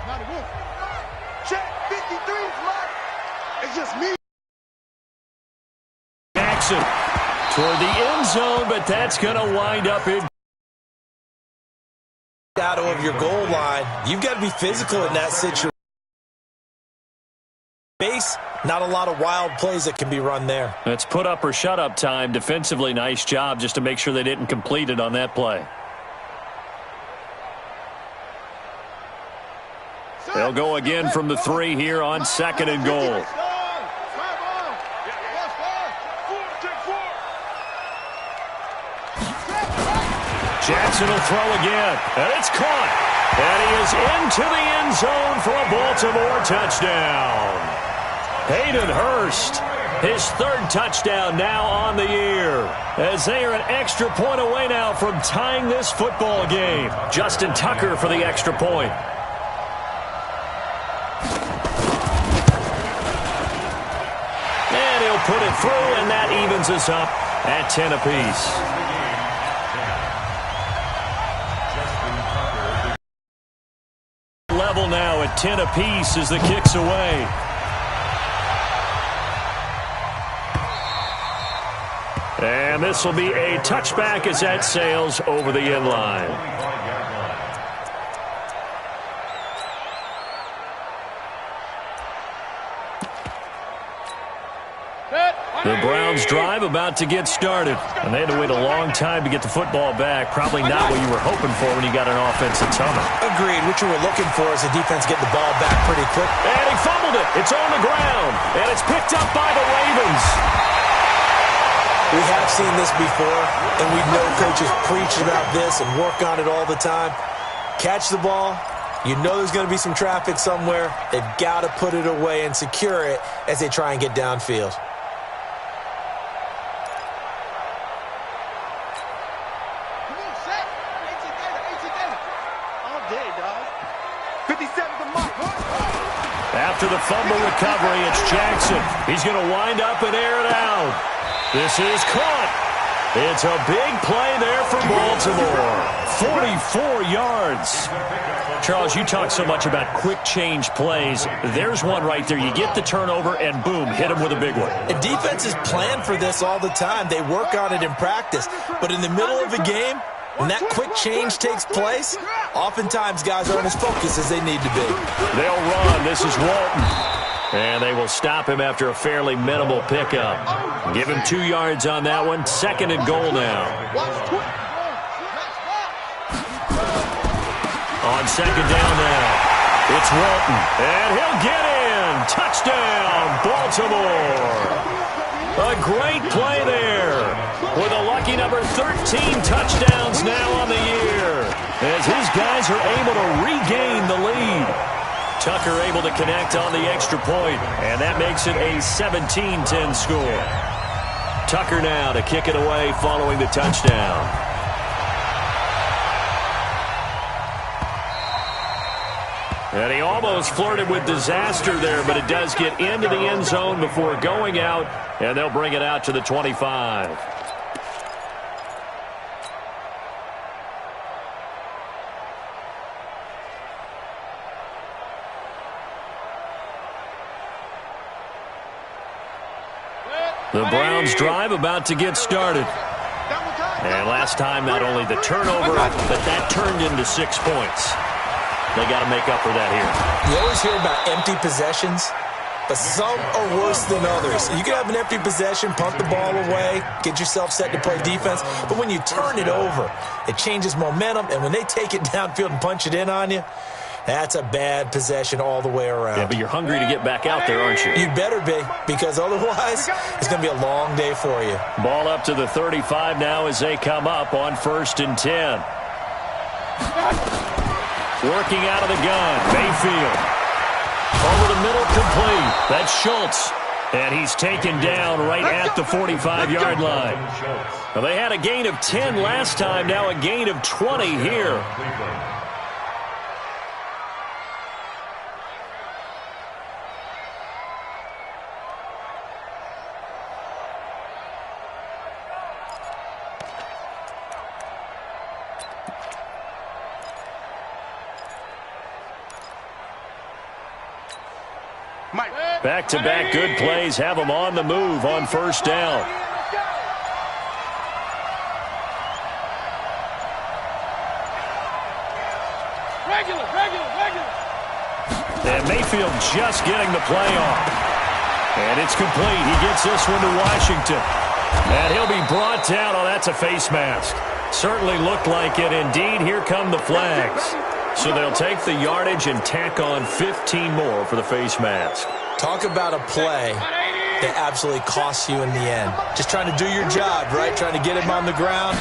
Not a wolf. Check 53 is mine. It's just me. Jackson toward the end zone, but that's going to wind up in shadow of your goal line. You've got to be physical in that situation. Base, not a lot of wild plays that can be run there. It's put up or shut up time. Defensively, nice job just to make sure they didn't complete it on that play. They'll go again from the 3 here on 2nd and goal. Jackson will throw again, and it's caught. And he is into the end zone for a Baltimore touchdown. Hayden Hurst, his 3rd touchdown now on the year, as they are an extra point away now from tying this football game. Justin Tucker for the extra point. And he'll put it through, and that evens us up at 10 apiece. Level now at 10 apiece as the kick's away. And this will be a touchback as that sails over the end line. The Browns drive about to get started. And they had to wait a long time to get the football back. Probably not what you were hoping for when you got an offensive tunnel. Agreed. What you were looking for is the defense getting the ball back pretty quick. And he fumbled it. It's on the ground. And it's picked up by the Ravens. We have seen this before, and we know coaches preach about this and work on it all the time. Catch the ball. You know there's going to be some traffic somewhere. They've got to put it away and secure it as they try and get downfield. After the fumble recovery, it's Jackson. He's going to wind up and air it out. This is caught. It's a big play there for Baltimore. 44 yards. Charles, you talk so much about quick change plays. There's one right there. You get the turnover, and boom, hit him with a big one. And defenses plan for this all the time. They work on it in practice. But in the middle of the game, when that quick change takes place, oftentimes guys aren't as focused as they need to be. They'll run. This is Walton. And they will stop him after a fairly minimal pickup. Give him 2 yards on that one. 2nd and goal now. On 2nd down now, it's Walton. And he'll get in. Touchdown, Baltimore. A great play there, with a lucky number 13 touchdowns now on the year, as his guys are able to regain the lead. Tucker able to connect on the extra point, and that makes it a 17-10 score. Tucker now to kick it away following the touchdown. And he almost flirted with disaster there, but it does get into the end zone before going out, and they'll bring it out to the 25. The Browns drive about to get started. And last time, not only the turnover, but that turned into 6 points. They got to make up for that here. You always hear about empty possessions, but some are worse than others. You can have an empty possession, punt the ball away, get yourself set to play defense, but when you turn it over, it changes momentum, and when they take it downfield and punch it in on you, that's a bad possession all the way around. Yeah, but you're hungry to get back out there, aren't you? You better be, because otherwise it's going to be a long day for you. Ball up to the 35 now as they come up on 1st and 10. Working out of the gun, Mayfield. Over the middle, complete. That's Schultz. And he's taken down right at the 45-yard line. Well, they had a gain of 10 last time, now a gain of 20 here. Back-to-back good plays have them on the move on first down. Regular. And Mayfield just getting the play off. And it's complete. He gets this one to Washington. And he'll be brought down. Oh, that's a face mask. Certainly looked like it. Indeed, here come the flags. So they'll take the yardage and tack on 15 more for the face mask. Talk about a play that absolutely costs you in the end. Just trying to do your job, right? Trying to get him on the ground.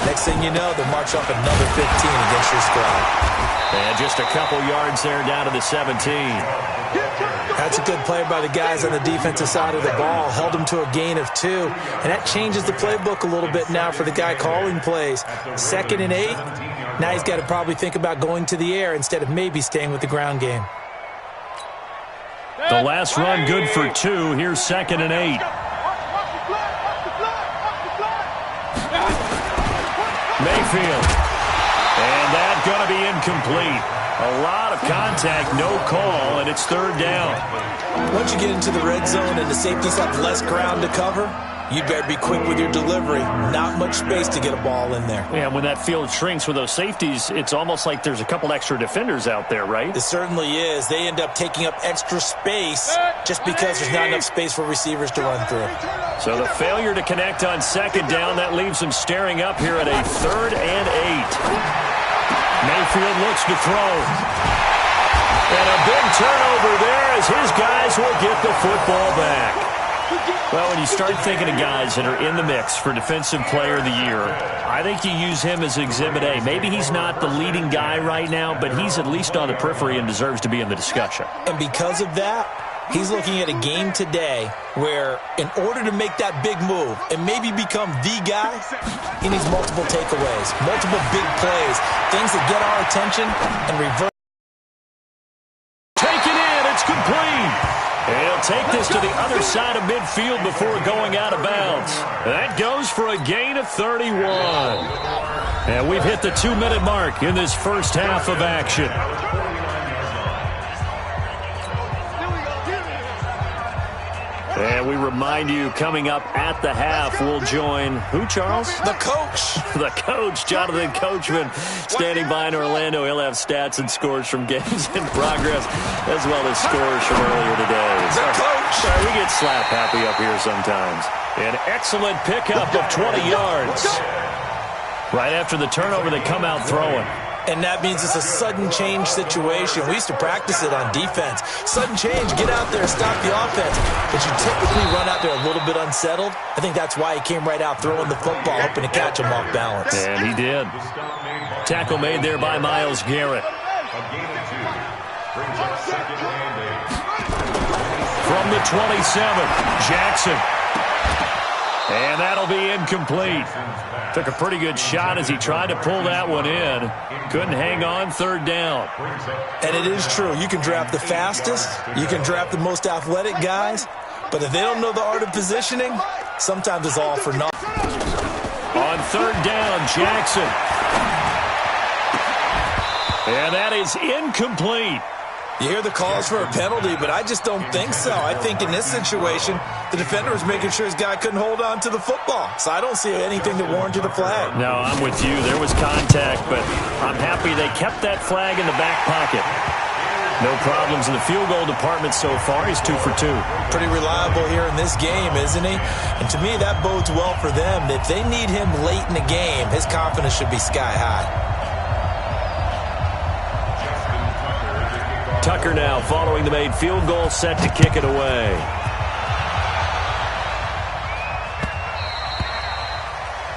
Next thing you know, they'll march off another 15 against your squad. And just a couple yards there down to the 17. That's a good play by the guys on the defensive side of the ball. Held them to a gain of 2. And that changes the playbook a little bit now for the guy calling plays. 2nd and 8. Now he's got to probably think about going to the air instead of maybe staying with the ground game. The last run good for 2. Here's 2nd and 8. Mayfield. And that's going to be incomplete. A lot of contact, no call, and it's 3rd down. Once you get into the red zone and the safeties have less ground to cover, you better be quick with your delivery. Not much space to get a ball in there. Yeah, when that field shrinks with those safeties, it's almost like there's a couple extra defenders out there, right? It certainly is. They end up taking up extra space just because there's not enough space for receivers to run through. So the failure to connect on 2nd down, that leaves them staring up here at a 3rd and 8. Mayfield looks to throw. And a big turnover there as his guys will get the football back. Well, when you start thinking of guys that are in the mix for Defensive Player of the Year, I think you use him as Exhibit A. Maybe he's not the leading guy right now, but he's at least on the periphery and deserves to be in the discussion. And because of that, he's looking at a game today where in order to make that big move and maybe become the guy, he needs multiple takeaways, multiple big plays, things that get our attention and reverse. Taken in, it's complete. And he'll take this to the other side of midfield before going out of bounds. That goes for a gain of 31. And we've hit the 2-minute mark in this first half of action. And we remind you, coming up at the half, we'll join who, Charles? The coach. The coach, Jonathan Coachman, standing by in Orlando. He'll have stats and scores from games in progress, as well as scores from earlier today. The coach. Sorry, we get slap happy up here sometimes. An excellent pickup of 20 yards. Right after the turnover, they come out throwing. And that means it's a sudden change situation. We used to practice it on defense. Sudden change, get out there, stop the offense. But you typically run out there a little bit unsettled. I think that's why he came right out throwing the football, hoping to catch him off balance. And he did. Tackle made there by Myles Garrett. From the 27, Jackson. And that'll be incomplete. Took a pretty good shot as he tried to pull that one in. Couldn't hang on, 3rd down. And it is true. You can draft the fastest. You can draft the most athletic guys. But if they don't know the art of positioning, sometimes it's all for naught. On 3rd down, Jackson. And that is incomplete. You hear the calls for a penalty, but I just don't think so. I think in this situation, the defender was making sure his guy couldn't hold on to the football. So I don't see anything that warranted a flag. No, I'm with you. There was contact, but I'm happy they kept that flag in the back pocket. No problems in the field goal department so far. He's 2 for 2. Pretty reliable here in this game, isn't he? And to me, that bodes well for them. If they need him late in the game, his confidence should be sky high. Tucker now following the made field goal, set to kick it away.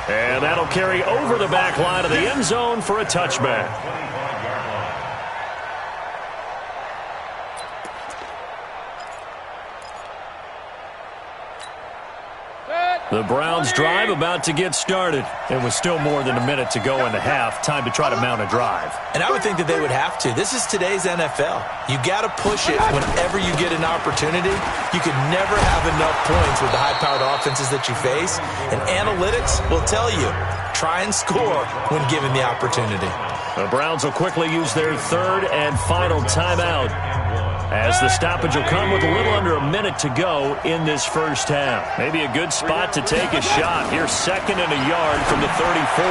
And that'll carry over the back line of the end zone for a touchback. The Browns drive about to get started. And with still more than a minute to go in the half, time to try to mount a drive. And I would think that they would have to. This is today's NFL. You got to push it whenever you get an opportunity. You can never have enough points with the high-powered offenses that you face. And analytics will tell you, try and score when given the opportunity. The Browns will quickly use their 3rd and final timeout as the stoppage will come with a little under a minute to go in this first half. Maybe a good spot to take a shot. Here's 2nd and a yard from the 34.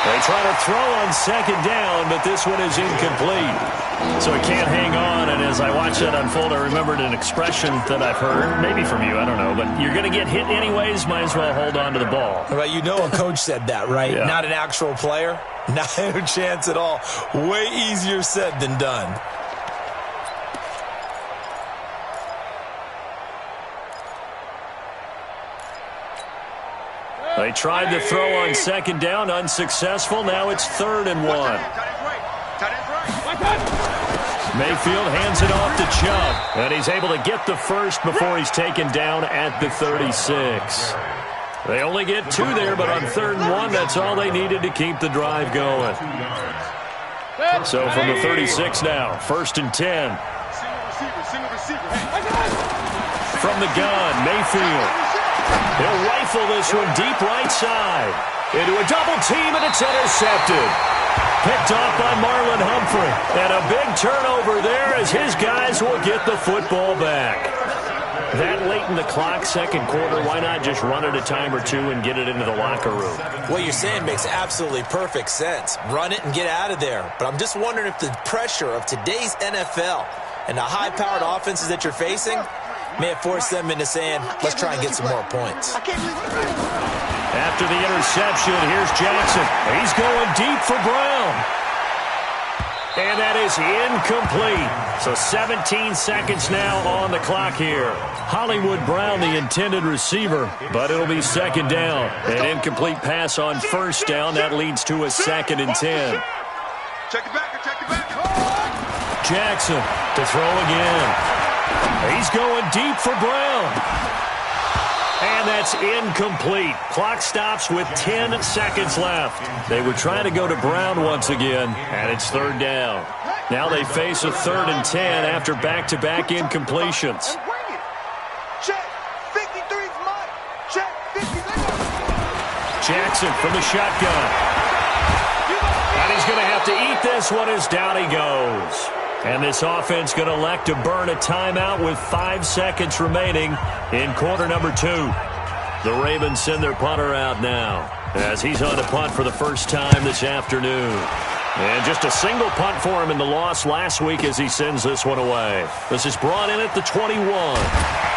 They try to throw on 2nd down, but this one is incomplete. So it can't hang on, and as I watch that unfold, I remembered an expression that I've heard, maybe from you, I don't know, but you're going to get hit anyways, might as well hold on to the ball. Right, you know a coach said that, right? Yeah. Not an actual player. Not a chance at all. Way easier said than done. They tried to throw on 2nd down, unsuccessful. Now it's 3rd and 1. Mayfield hands it off to Chubb, and he's able to get the first before he's taken down at the 36. They only get 2 there, but on 3rd and 1, that's all they needed to keep the drive going. So from the 36 now, 1st and 10. From the gun, Mayfield. He'll rifle this one deep right side. Into a double team, and it's intercepted. Picked off by Marlon Humphrey. And a big turnover there as his guys will get the football back. That late in the clock, 2nd quarter, why not just run it a time or two and get it into the locker room? What you're saying makes absolutely perfect sense. Run it and get out of there. But I'm just wondering if the pressure of today's NFL and the high-powered offenses that you're facing may have forced them into saying, let's try and get some more points. After the interception, here's Jackson. He's going deep for Brown. And that is incomplete. So 17 seconds now on the clock here. Hollywood Brown, the intended receiver, but it'll be 2nd down. An incomplete pass on 1st down. That leads to a 2nd and 10. Check it back. Jackson to throw again. He's going deep for Brown. And that's incomplete. Clock stops with 10 seconds left. They were trying to go to Brown once again, and it's 3rd down. Now they face a 3rd and 10 after back-to-back incompletions. Check. 53's mine. Check. 50. Jackson from the shotgun. And he's going to have to eat this one as down he goes. And this offense going to elect to burn a timeout with 5 seconds remaining in quarter number 2. The Ravens send their punter out now as he's on to punt for the first time this afternoon. And just a single punt for him in the loss last week as he sends this one away. This is brought in at the 21.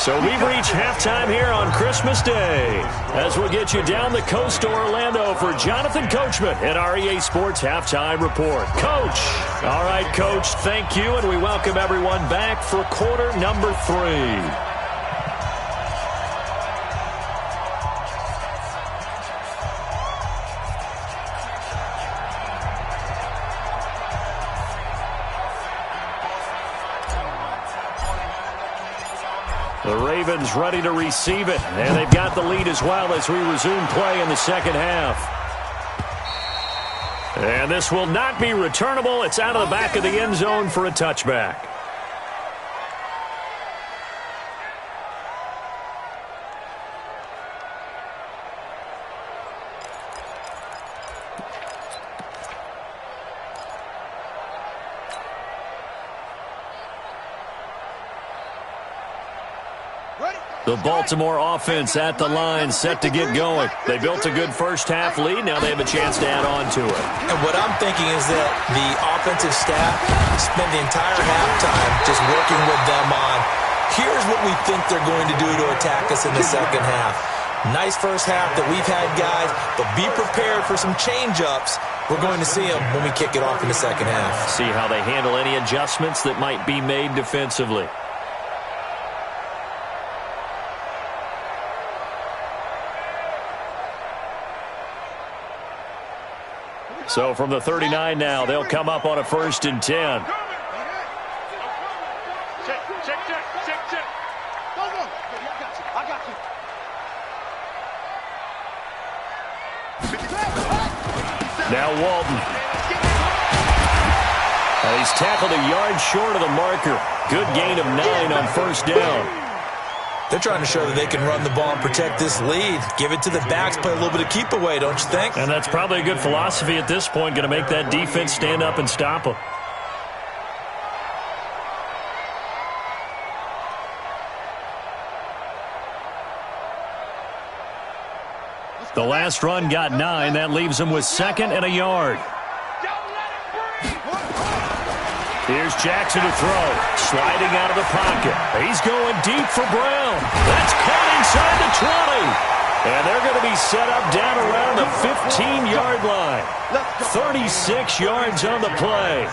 So we've reached halftime here on Christmas Day as we'll get you down the coast to Orlando for Jonathan Coachman at our EA Sports Halftime Report. Coach. All right, Coach, thank you, and we welcome everyone back for quarter number 3. The Ravens ready to receive it, and they've got the lead as well as we resume play in the 2nd half. And this will not be returnable. It's out of the back of the end zone for a touchback. The Baltimore offense at the line, set to get going. They built a good first half lead. Now they have a chance to add on to it. And what I'm thinking is that the offensive staff spent the entire halftime just working with them on, here's what we think they're going to do to attack us in the second half. Nice first half that we've had, guys, but be prepared for some change-ups. We're going to see them when we kick it off in the second half. See how they handle any adjustments that might be made defensively. So from the 39 now, they'll come up on a 1st and 10. Check. Go. I got you. Now Walton. And he's tackled a yard short of the marker. Good gain of 9 on 1st down. They're trying to show that they can run the ball and protect this lead. Give it to the backs, play a little bit of keep away, don't you think? And that's probably a good philosophy at this point, going to make that defense stand up and stop them. The last run got 9. That leaves them with 2nd and a yard. Here's Jackson to throw. Sliding out of the pocket. He's going deep for Brown. That's caught inside the 20. And they're going to be set up down around the 15-yard line. 36 yards on the play.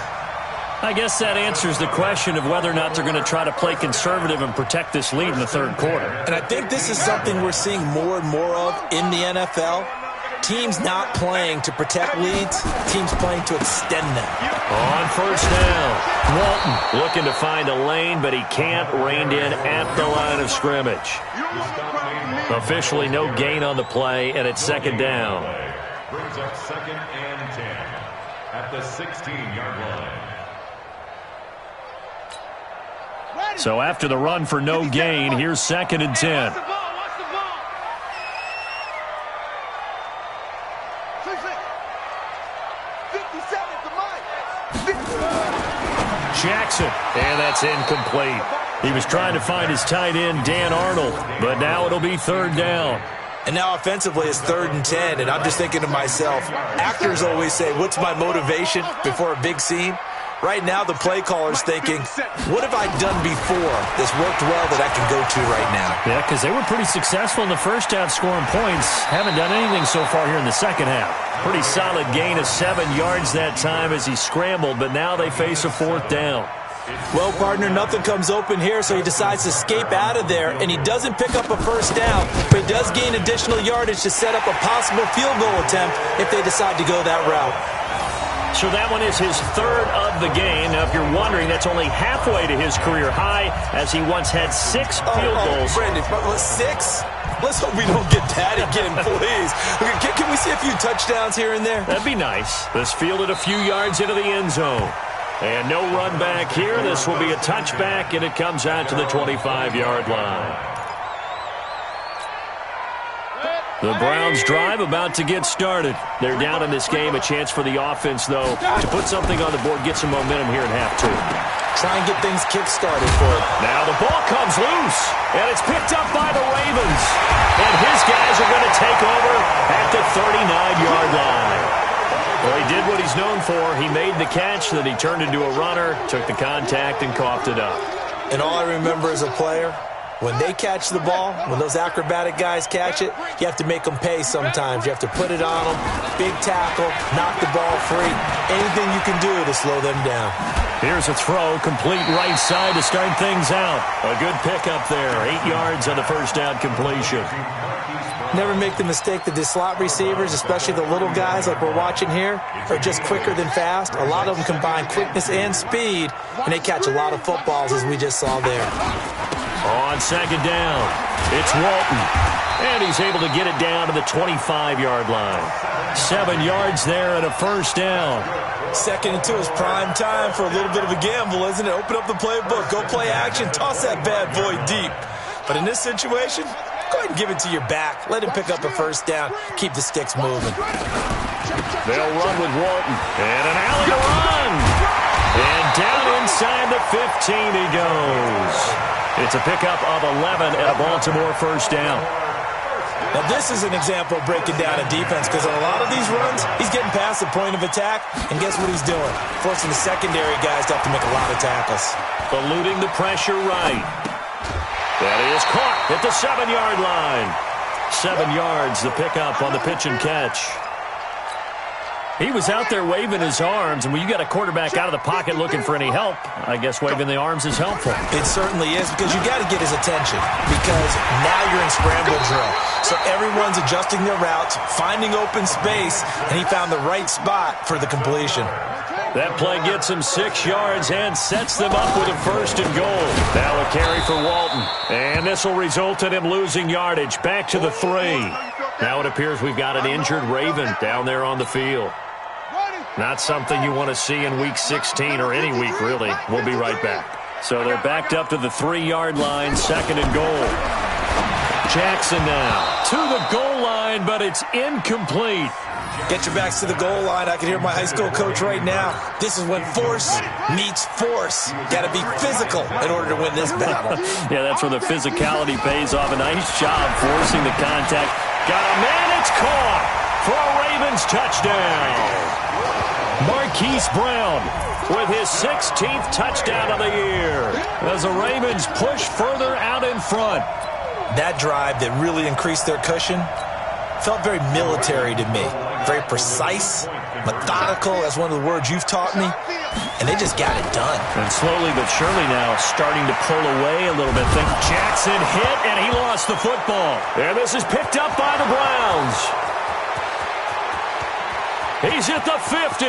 I guess that answers the question of whether or not they're going to try to play conservative and protect this lead in the third quarter. And I think this is something we're seeing more and more of in the NFL. Teams not playing to protect leads, teams playing to extend them. On first down, Walton looking to find a lane, but he can't. Reined in at the line of scrimmage. Officially no gain on the play, and it's 2nd down. Brings up 2nd and 10 at the 16-yard line. So after the run for no gain, here's 2nd and 10. Jackson, and that's incomplete. He was trying to find his tight end, Dan Arnold, but now it'll be 3rd down. And now offensively it's 3rd and 10, and I'm just thinking to myself, actors always say, what's my motivation before a big scene? Right now, the play caller's thinking, what have I done before that's worked well that I can go to right now? Yeah, because they were pretty successful in the first half scoring points. Haven't done anything so far here in the second half. Pretty solid gain of 7 yards that time as he scrambled, but now they face a 4th down. Well, partner, nothing comes open here, so he decides to escape out of there, and he doesn't pick up a first down, but he does gain additional yardage to set up a possible field goal attempt if they decide to go that route. So that one is his 3rd of the game. Now, if you're wondering, that's only halfway to his career high, as he once had 6 field goals. Brandon, 6? Let's hope we don't get that again, please. Can we see a few touchdowns here and there? That'd be nice. This fielded a few yards into the end zone. And no run back here. This will be a touchback, and it comes out to the 25-yard line. The Browns drive about to get started. They're down in this game. A chance for the offense, though, to put something on the board, get some momentum here in half 2. Try and get things kick-started for it. Now the ball comes loose, and it's picked up by the Ravens. And his guys are going to take over at the 39-yard line. Well, he did what he's known for. He made the catch, then he turned into a runner, took the contact, and coughed it up. And all I remember as a player, when they catch the ball, when those acrobatic guys catch it, you have to make them pay sometimes. You have to put it on them, big tackle, knock the ball free. Anything you can do to slow them down. Here's a throw, complete right side to start things out. A good pickup there, 8 yards on the first down completion. Never make the mistake that the slot receivers, especially the little guys like we're watching here, are just quicker than fast. A lot of them combine quickness and speed, and they catch a lot of footballs, as we just saw there. On 2nd down, it's Walton. And he's able to get it down to the 25-yard line. 7 yards there and a first down. 2nd and 2 is prime time for a little bit of a gamble, isn't it? Open up the playbook, go play action, toss that bad boy deep. But in this situation, go ahead and give it to your back. Let him pick up a first down. Keep the sticks moving. They'll run with Walton. And an alley to run. And down inside the 15 he goes. It's a pickup of 11 and a Baltimore first down. Now, this is an example of breaking down a defense, because on a lot of these runs, he's getting past the point of attack, and guess what he's doing? Forcing the secondary guys to have to make a lot of tackles. Eluding the pressure right. That is caught at the 7-yard line. 7 yards, the pickup on the pitch and catch. He was out there waving his arms, and when you got a quarterback out of the pocket looking for any help, I guess waving the arms is helpful. It certainly is, because you got to get his attention, because now you're in scramble drill. So everyone's adjusting their routes, finding open space, and he found the right spot for the completion. That play gets him 6 yards and sets them up with a first and goal. Now a carry for Walton, and this will result in him losing yardage back to the 3. Now it appears we've got an injured Raven down there on the field. Not something you want to see in Week 16 or any week, really. We'll be right back. So they're backed up to the 3-yard line, 2nd and goal. Jackson now to the goal line, but it's incomplete. Get your backs to the goal line. I can hear my high school coach right now. This is when force meets force. Got to be physical in order to win this battle. Yeah, that's where the physicality pays off. A nice job forcing the contact. Got a man, it's caught for a Ravens touchdown. Marquise Brown with his 16th touchdown of the year as the Ravens push further out in front. That drive that really increased their cushion felt very military to me. Very precise, methodical, that's one of the words you've taught me, and they just got it done. And slowly but surely now starting to pull away a little bit. Think Jackson hit, and he lost the football. And this is picked up by the Browns. He's at the 50,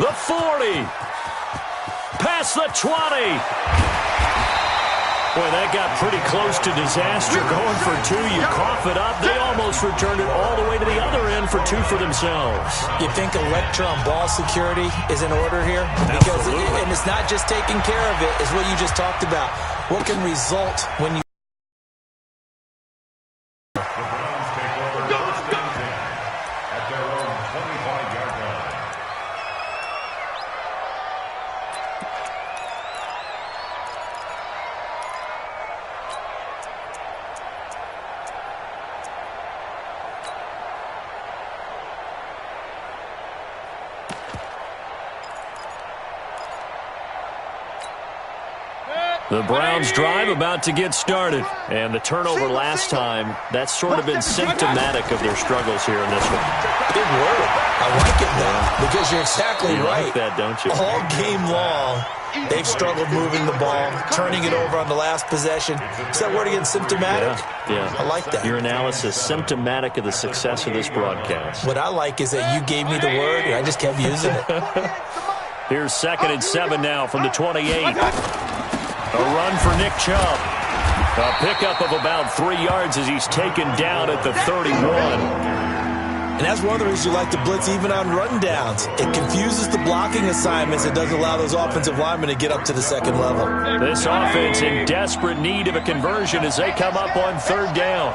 the 40, past the 20. Boy, that got pretty close to disaster. Going for two, you cough it up. They almost returned it all the way to the other end for two for themselves. You think electron ball security is in order here? Because and it's not just taking care of it, it's what you just talked about. What can result when you... The Browns drive about to get started. And the turnover last time, that's sort of been symptomatic of their struggles here in this one. Big word. I like it now because you're exactly right. You like that, don't you? All game long, they've struggled moving the ball, turning it over on the last possession. Is that word again, symptomatic? Yeah. I like that. Your analysis, symptomatic of the success of this broadcast. What I like is that you gave me the word, and I just kept using it. Here's 2nd and 7 now from the 28. A run for Nick Chubb. A pickup of about 3 yards as he's taken down at the 31. And that's one of the reasons you like to blitz even on rundowns. It confuses the blocking assignments. It doesn't allow those offensive linemen to get up to the second level. This offense in desperate need of a conversion as they come up on 3rd down.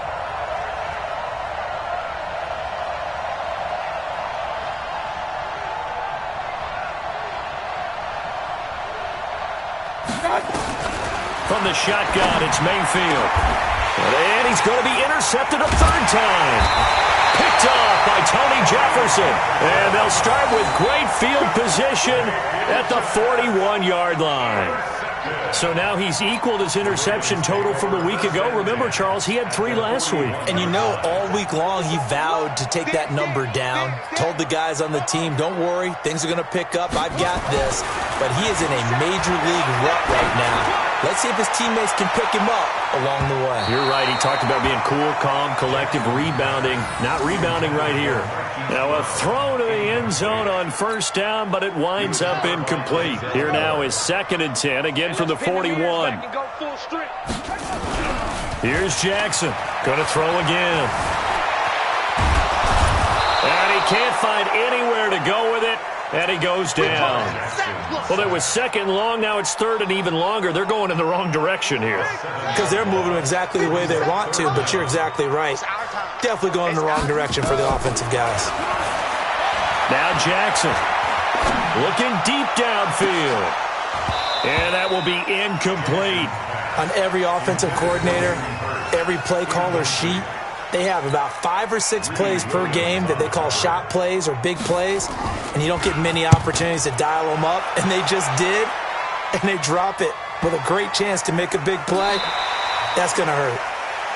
From the shotgun, it's Mayfield. And he's going to be intercepted a 3rd time. Picked off by Tony Jefferson. And they'll start with great field position at the 41-yard line. So now he's equaled his interception total from a week ago. Remember, Charles, he had 3 last week. And you know, all week long he vowed to take that number down. Told the guys on the team, don't worry, things are going to pick up. I've got this. But he is in a major league rut right now. Let's see if his teammates can pick him up along the way. You're right. He talked about being cool, calm, collective, rebounding. Not rebounding right here. Now a throw to the end zone on 1st down, but it winds up incomplete. Here now is 2nd and 10, again from the 41. Here's Jackson. Going to throw again. And he can't find anywhere to go with it. And he goes down. Well, it was 2nd long. Now it's 3rd and even longer. They're going in the wrong direction here. Because they're moving exactly the way they want to, but you're exactly right. Definitely going in the wrong direction for the offensive guys. Now Jackson looking deep downfield. And that will be incomplete. On every offensive coordinator, every play caller sheet, they have about 5 or 6 plays per game that they call shot plays or big plays, and you don't get many opportunities to dial them up, and they just did, and they drop it with a great chance to make a big play. That's going to hurt.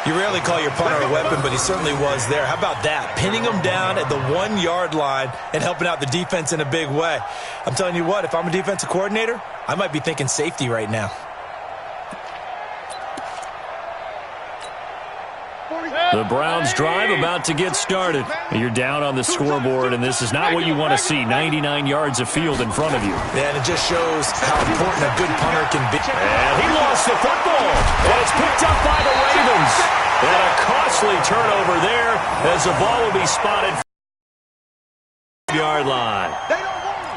You rarely call your punter a weapon, but he certainly was there. How about that? Pinning him down at the 1-yard line and helping out the defense in a big way. I'm telling you what, if I'm a defensive coordinator, I might be thinking safety right now. The Browns drive about to get started. You're down on the scoreboard, and this is not what you want to see. 99 yards of field in front of you. Yeah, and it just shows how important a good punter can be. And he lost the football, and it's picked up by the Ravens. And a costly turnover there as the ball will be spotted from the yard line.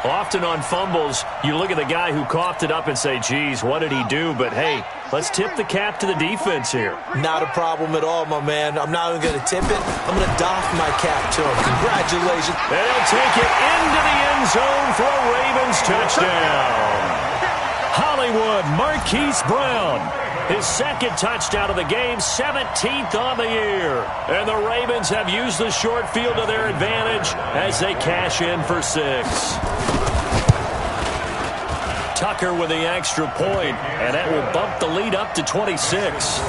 Often on fumbles, you look at the guy who coughed it up and say, geez, what did he do? But, hey, let's tip the cap to the defense here. Not a problem at all, my man. I'm not even going to tip it. I'm going to doff my cap to him. Congratulations. And he'll take it into the end zone for a Ravens touchdown. Hollywood Marquise Brown. His second touchdown of the game, 17th on the year. And the Ravens have used the short field to their advantage as they cash in for 6. Tucker with the extra point, and that will bump the lead up to 26.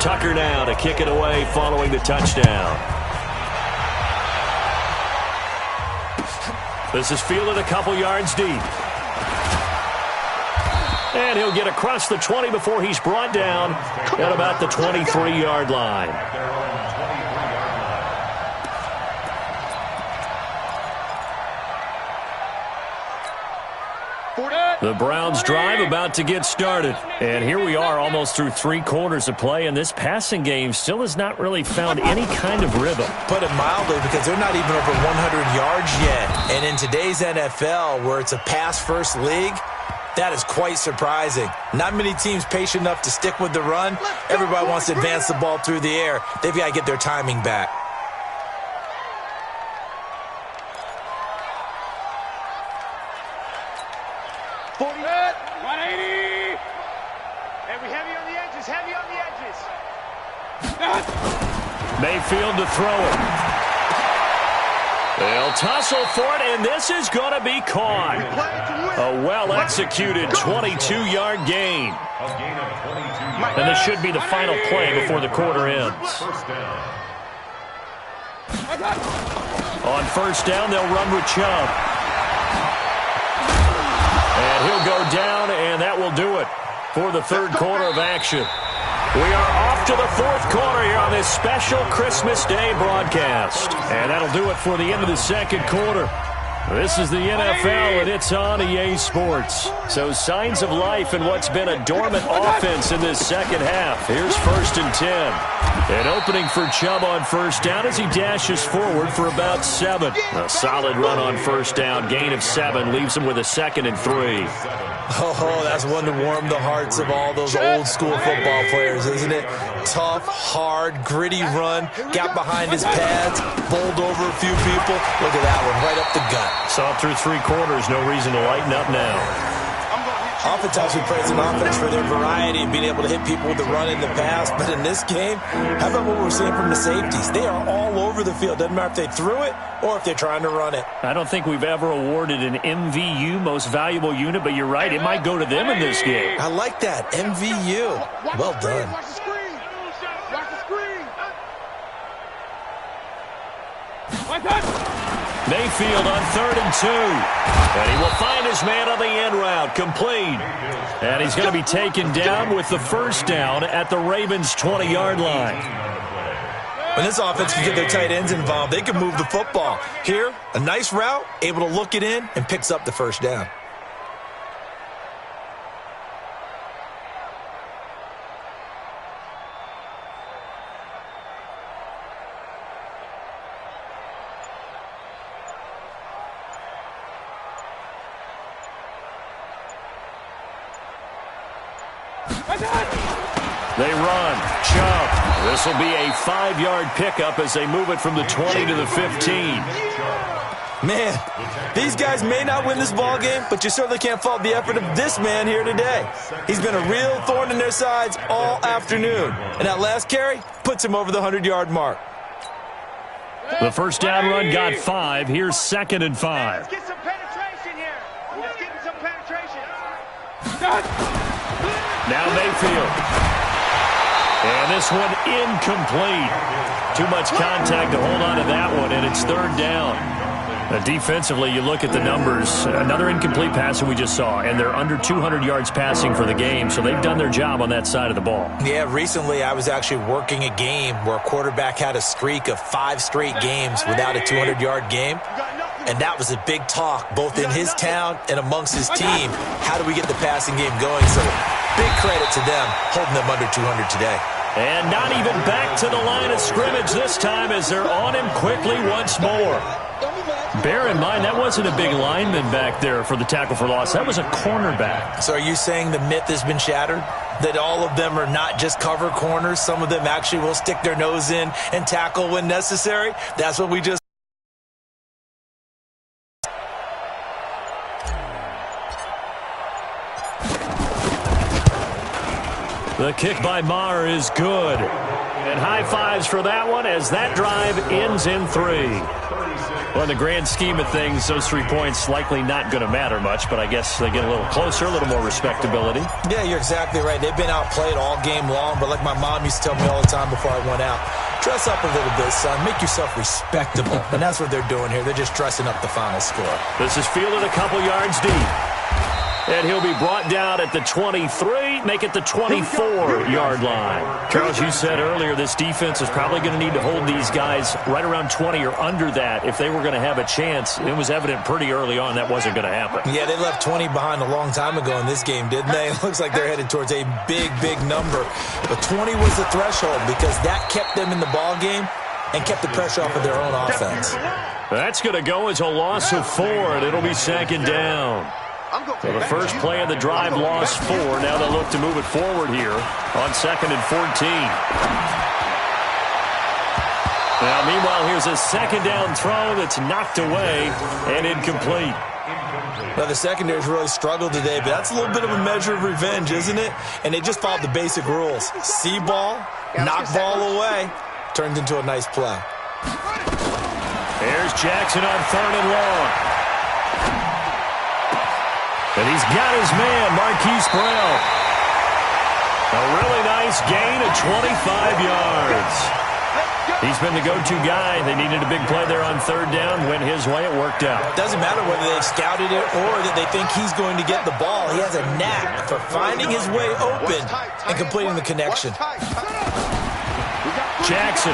Tucker now to kick it away following the touchdown. This is fielded a couple yards deep. And he'll get across the 20 before he's brought down at about the 23-yard line. The Browns drive about to get started. And here we are almost through 3 quarters of play, and this passing game still has not really found any kind of rhythm. Put it mildly, because they're not even over 100 yards yet. And in today's NFL, where it's a pass-first league, that is quite surprising. Not many teams patient enough to stick with the run. Everybody wants to advance the ball through the air. They've got to get their timing back. Mayfield to throw it. They'll tussle for it, and this is going to be caught. A well-executed 22-yard gain. And this should be the final play before the quarter ends. On first down, they'll run with Chubb. And he'll go down, and that will do it for the third quarter of action. We are off to the fourth quarter here on this special Christmas Day broadcast. And that'll do it for the end of the second quarter. This is the NFL, and it's on EA Sports. So signs of life in what's been a dormant offense in this second half. Here's 1st and 10. An opening for Chubb on first down as he dashes forward for about 7. A solid run on first down. Gain of 7 leaves him with a 2nd and 3. Oh, that's one to warm the hearts of all those old-school football players, isn't it? Tough, hard, gritty run. Got behind his pads, bowled over a few people. Look at that one, right up the gut. Saw through 3 quarters, no reason to lighten up now. Oftentimes we praise an offense for their variety and being able to hit people with the run in the pass. But in this game, how about what we're seeing from the safeties? They are all over the field. Doesn't matter if they threw it or if they're trying to run it. I don't think we've ever awarded an MVU, most valuable unit, but you're right. It might go to them in this game. I like that. MVU. Well done. Watch the screen. Watch the screen. Mayfield on 3rd and 2. And he will find his man on the end route, complete. And he's going to be taken down with the first down at the Ravens' 20-yard line. When this offense can get their tight ends involved, they can move the football. Here, a nice route, able to look it in, and picks up the first down. They run. Chubb. This will be a 5-yard pickup as they move it from the 20 to the 15. Man, these guys may not win this ball game, but you certainly can't fault the effort of this man here today. He's been a real thorn in their sides all afternoon. And that last carry puts him over the 100-yard mark. The first down run got 5. Here's 2nd and 5. Let's get some penetration here. Let's get some penetration. Now Mayfield. And this one incomplete. Too much contact to hold on to that one, and it's 3rd down. Defensively, you look at the numbers. Another incomplete pass that we just saw, and they're under 200 yards passing for the game, so they've done their job on that side of the ball. Yeah, recently I was actually working a game where a quarterback had a streak of 5 straight games without a 200-yard game. And that was a big talk, both in his town and amongst his team. How do we get the passing game going? So big credit to them holding them under 200 today. And not even back to the line of scrimmage this time as they're on him quickly once more. Bear in mind, that wasn't a big lineman back there for the tackle for loss. That was a cornerback. So are you saying the myth has been shattered? That all of them are not just cover corners? Some of them actually will stick their nose in and tackle when necessary? That's what we just... The kick by Maher is good. And high fives for that one as that drive ends in 3. Well, in the grand scheme of things, those 3 points likely not going to matter much, but I guess they get a little closer, a little more respectability. Yeah, you're exactly right. They've been outplayed all game long, but like my mom used to tell me all the time before I went out, dress up a little bit, son. Make yourself respectable. And that's what they're doing here. They're just dressing up the final score. This is fielded a couple yards deep. And he'll be brought down at the 23, make it the 24-yard line. Charles, you said earlier this defense is probably going to need to hold these guys right around 20 or under that if they were going to have a chance. It was evident pretty early on that wasn't going to happen. Yeah, they left 20 behind a long time ago in this game, didn't they? It looks like they're headed towards a big, big number. But 20 was the threshold because that kept them in the ball game and kept the pressure off of their own offense. That's going to go as a loss of 4, and it'll be second down. So the first play of the drive lost 4. Now they'll look to move it forward here on 2nd and 14. Now, meanwhile, here's a second down throw that's knocked away and incomplete. Now, the secondary's really struggled today, but that's a little bit of a measure of revenge, isn't it? And they just followed the basic rules. See ball, knock ball away, turns into a nice play. There's Jackson on 3rd and long. And he's got his man, Marquise Brown. A really nice gain of 25 yards. He's been the go-to guy. They needed a big play there on 3rd down. Went his way, it worked out. Doesn't matter whether they've scouted it or that they think he's going to get the ball. He has a knack for finding his way open and completing the connection. Jackson.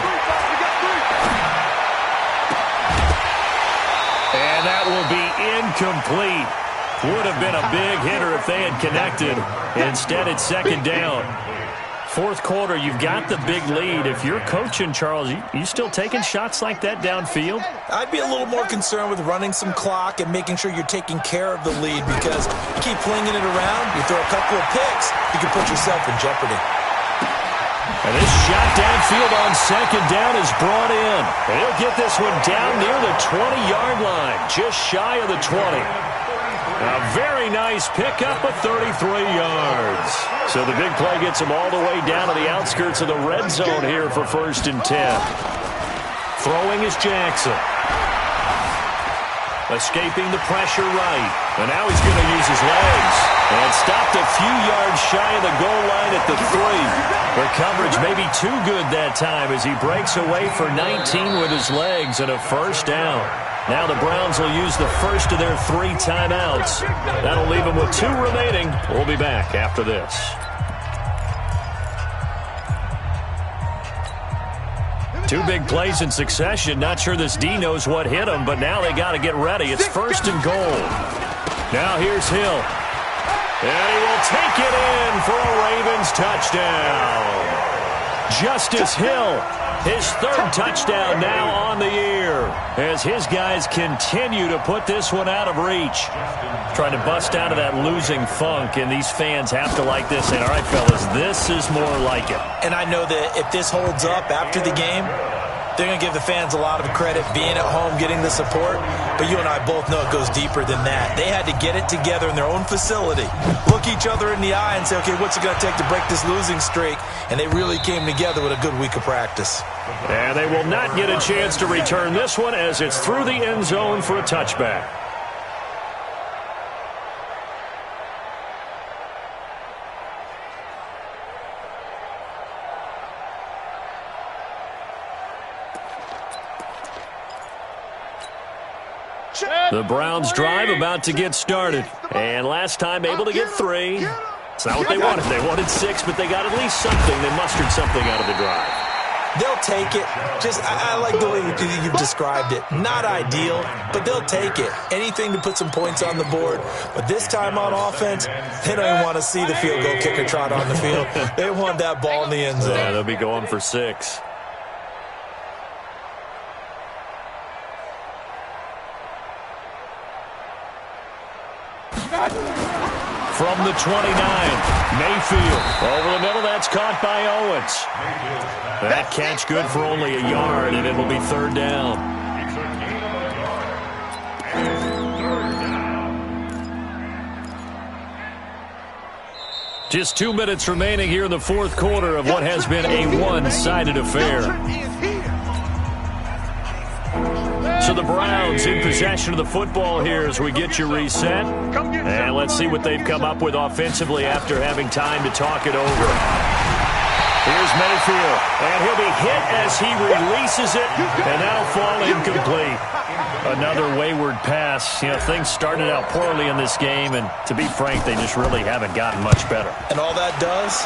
And that will be incomplete. Would have been a big hitter if they had connected. Instead, it's second down. 4th quarter, you've got the big lead. If you're coaching, Charles, you still taking shots like that downfield? I'd be a little more concerned with running some clock and making sure you're taking care of the lead because you keep flinging it around, you throw a couple of picks, you can put yourself in jeopardy. And this shot downfield on second down is brought in. And he'll get this one down near the 20-yard line, just shy of the 20. A very nice pickup of 33 yards. So the big play gets him all the way down to the outskirts of the red zone here for 1st and 10. Throwing is Jackson. Escaping the pressure right. And now he's going to use his legs. And stopped a few yards shy of the goal line at the 3. The coverage may be too good that time as he breaks away for 19 with his legs and a 1st down. Now the Browns will use the first of their 3 timeouts. That'll leave them with 2 remaining. We'll be back after this. Two big plays in succession. Not sure this D knows what hit him, but now they got to get ready. It's 1st and goal. Now here's Hill. And he will take it in for a Ravens touchdown. Justice Hill. His 3rd touchdown now on the year as his guys continue to put this one out of reach. Trying to bust out of that losing funk, and these fans have to like this. And all right, fellas, this is more like it. And I know that if this holds up after the game, they're going to give the fans a lot of credit being at home, getting the support. But you and I both know it goes deeper than that. They had to get it together in their own facility, look each other in the eye and say, okay, what's it going to take to break this losing streak? And they really came together with a good week of practice. And they will not get a chance to return this one as it's through the end zone for a touchback. The Browns drive about to get started. And last time able to get 3. It's not what they wanted. They wanted 6, but they got at least something. They mustered something out of the drive. They'll take it. Just, I like the way you've described it. Not ideal, but they'll take it. Anything to put some points on the board. But this time on offense, they don't even want to see the field goal kicker trot on the field. They want that ball in the end zone. Yeah, they'll be going for 6. From the 29, Mayfield. Over the middle, that's caught by Owens. That catch good for only a yard, and it will be 3rd down. Just 2 minutes remaining here in the 4th quarter of what has been a one-sided affair. So the Browns in possession of the football here as we get you reset. And let's see what they've come up with offensively after having time to talk it over. Here's Mayfield, and he'll be hit as he releases it, and that'll fall incomplete. Another wayward pass. You know, things started out poorly in this game, and to be frank, they just really haven't gotten much better. And all that does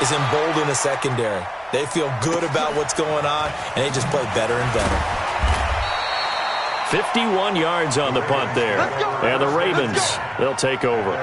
is embolden the secondary. They feel good about what's going on, and they just play better and better. 51 yards on the punt there. And the Ravens, they'll take over.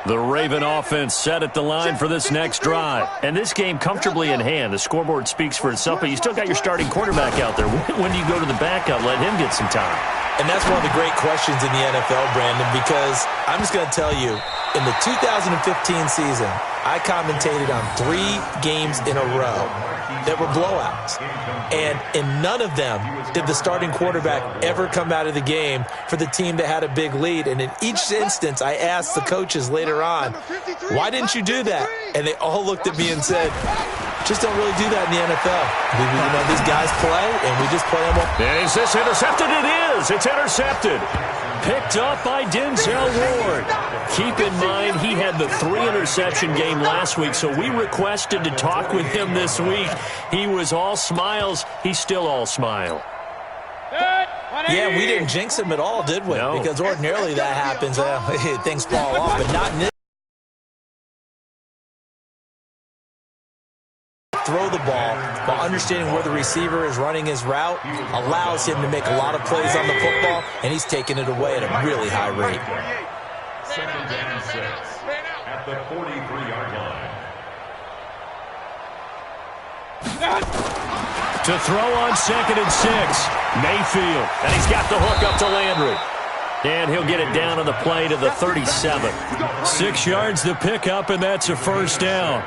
The Raven offense set at the line for this next drive. And this game comfortably in hand. The scoreboard speaks for itself, but you still got your starting quarterback out there. When do you go to the backup? Let him get some time. And that's one of the great questions in the NFL, Brandon, because I'm just going to tell you, in the 2015 season, I commentated on 3 games in a row that were blowouts. And in none of them did the starting quarterback ever come out of the game for the team that had a big lead. And in each instance, I asked the coaches later on, why didn't you do that? And they all looked at me and said, just don't really do that in the NFL. You know, these guys play, and we just play them up. And is this intercepted? It is. It's intercepted. Picked up by Denzel Ward. Keep in mind, he had the 3-interception game last week, so we requested to talk with him this week. He was all smiles. He's still all smile. Yeah, we didn't jinx him at all, did we? No. Because ordinarily that happens. Things fall off, but not in this. Throw the ball while understanding where the receiver is running his route allows him to make a lot of plays on the football, and he's taking it away at a really high rate. 2nd and 6 at the 43-yard line. To throw on 2nd and 6, Mayfield. And he's got the hook up to Landry. And he'll get it down on the play to the 37. 6 yards the pickup, and that's a 1st down.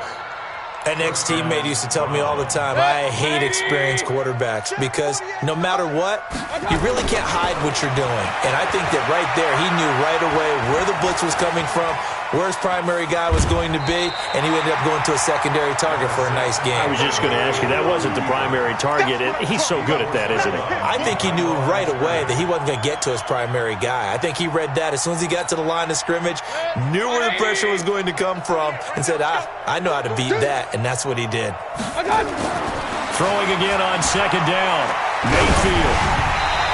An ex-teammate used to tell me all the time, I hate experienced quarterbacks because no matter what, you really can't hide what you're doing. And I think that right there, he knew right away where the blitz was coming from, where his primary guy was going to be, and he ended up going to a secondary target for a nice game. I was just going to ask you, that wasn't the primary target. He's so good at that, isn't he? I think he knew right away that he wasn't going to get to his primary guy. I think he read that as soon as he got to the line of scrimmage, knew where the pressure was going to come from, and said, I know how to beat that, and that's what he did. Throwing again on 2nd down, Mayfield.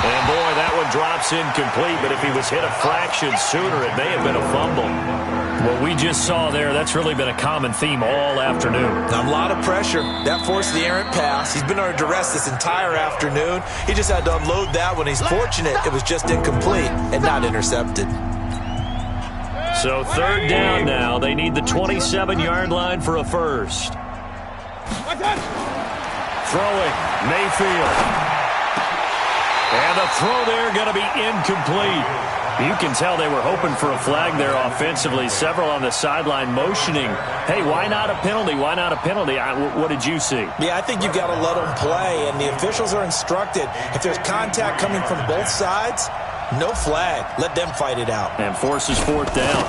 And boy, that one drops incomplete, but if he was hit a fraction sooner, it may have been a fumble. What we just saw there, that's really been a common theme all afternoon. A lot of pressure. That forced the errant pass. He's been under duress this entire afternoon. He just had to unload that one. He's fortunate it was just incomplete and not intercepted. So 3rd down now. They need the 27-yard line for a 1st. Throwing, Mayfield. And the throw there going to be incomplete. You can tell they were hoping for a flag there offensively. Several on the sideline motioning, hey, why not a penalty? Why not a penalty? What did you see? Yeah, I think you've got to let them play, and the officials are instructed. If there's contact coming from both sides, no flag. Let them fight it out. And forces 4th down.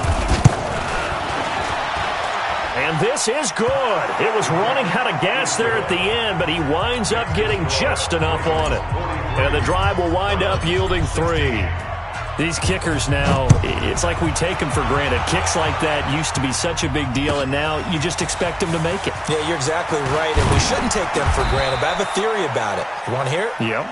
And this is good. It was running out of gas there at the end, but he winds up getting just enough on it. And the drive will wind up yielding 3. These kickers now, it's like we take them for granted. Kicks like that used to be such a big deal, and now you just expect them to make it. Yeah, you're exactly right, and we shouldn't take them for granted. But I have a theory about it. You want to hear it? Yep.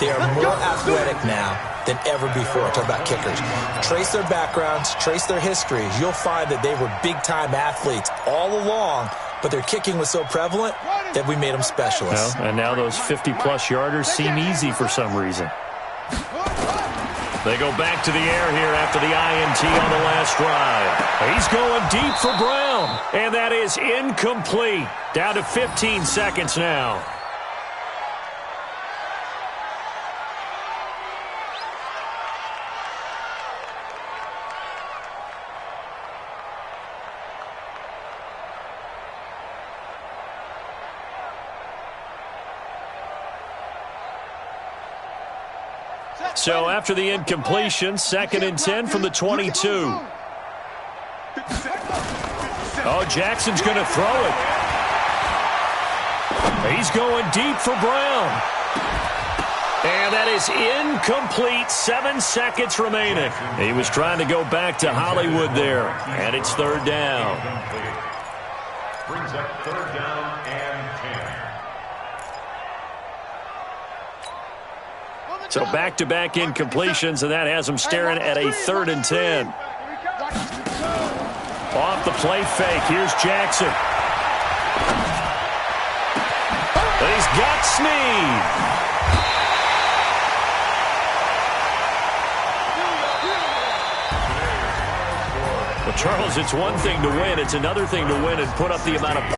They are more athletic now than ever before. Talk about kickers. Trace their backgrounds, trace their histories. You'll find that they were big-time athletes all along, but their kicking was so prevalent that we made them specialists. Well, and now those 50-plus yarders seem easy for some reason. They go back to the air here after the INT on the last drive. He's going deep for Brown, and that is incomplete. Down to 15 seconds now. So after the incompletion, 2nd and 10 from the 22. Oh, Jackson's going to throw it. He's going deep for Brown. And that is incomplete. 7 seconds remaining. He was trying to go back to Hollywood there. And it's 3rd down. Brings up 3rd down and 10. So back-to-back incompletions, and that has them staring at a 3rd and 10. Off the play fake, here's Jackson. But he's got Snead. Well, Charles, it's one thing to win. It's another thing to win and put up the amount of